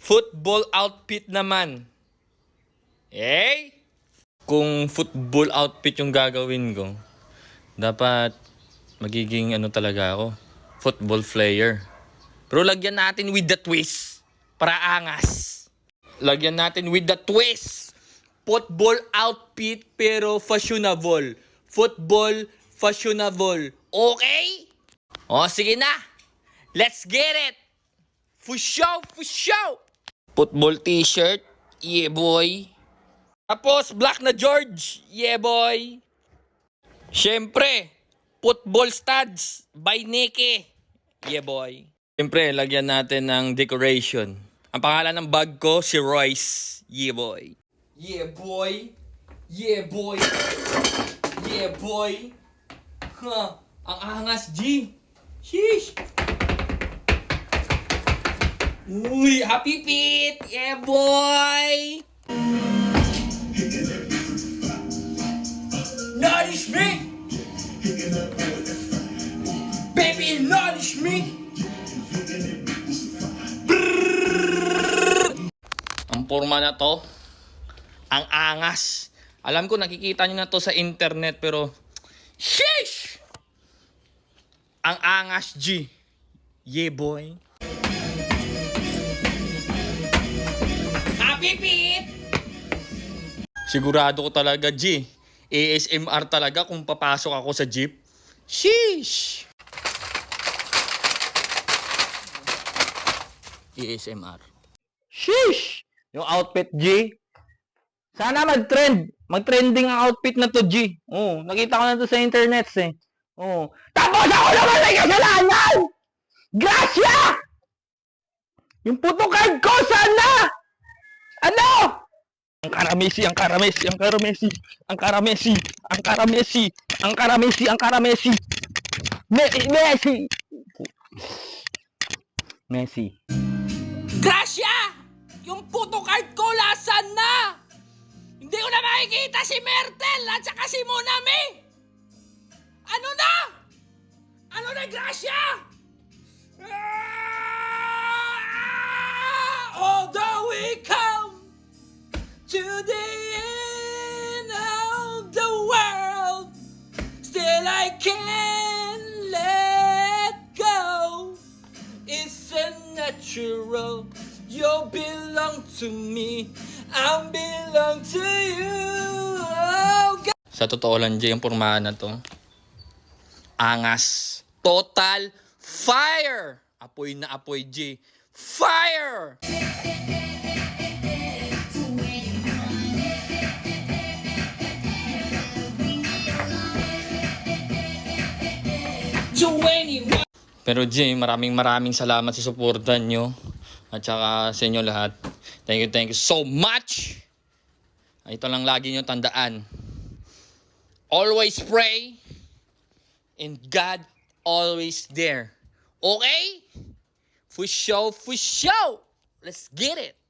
Football outfit naman. Eh? Kung football outfit yung gagawin ko, dapat magiging ano talaga ako, football player. Pero lagyan natin with the twist para angas. Lagyan natin with the twist. Football outfit pero fashionable. Football fashionable. Okay? O sige na. Let's get it. For show, for show. Football t-shirt. Yeah boy. Tapos black na George. Yeah boy. Syempre, football studs by Nike. Yeah boy. Syempre, lagyan natin ng decoration. Ang pangalan ng bag ko, si Royce. Yeah boy. Yeah boy. Yeah boy. Yeah boy. Huh. Ang angas, G. Sheesh. Uy, happy feet. Yeah boy. Nourish me. Baby, nourish me. Ang forma na to, ang angas. Alam ko nakikita nyo na to sa internet pero sheesh! Ang angas, G. Yeah, boy. Happy Pete! Sigurado ko talaga, G. ASMR talaga kung papasok ako sa jeep. Sheesh! ASMR. Sheesh! Yung outfit, G. Sana mag-trend. Mag-trending ang outfit na to, G. Oh, nakita ko na to sa internet, eh. Oh. Tapos ako naman may kasalanan! Gracia! Yung puto card ko, sana! Ano? Ang karamesi, ang karamesi, ang karamesi, ang karamesi, ang karamesi, ang karamesi, ang karamesi. Messi! Messi. Gracia! Yung photocard ko, lasan na? Hindi ko na makikita si Mertel at saka si Monami! Ano na? Ano na, Gracia? Although we come to the end of the world, still I can't let go. It's a natural. You belong to me, I belong to you. Oh, God. Sa totoo lang, Jay, yung pormahan na to, angas. Total fire! Apoy na apoy, Jay. Fire! Pero Jay, maraming salamat sa suportan nyo. At saka sa inyo lahat. Thank you so much. Ito lang lagi nyo tandaan. Always pray. And God always there. Okay? For show. Let's get it.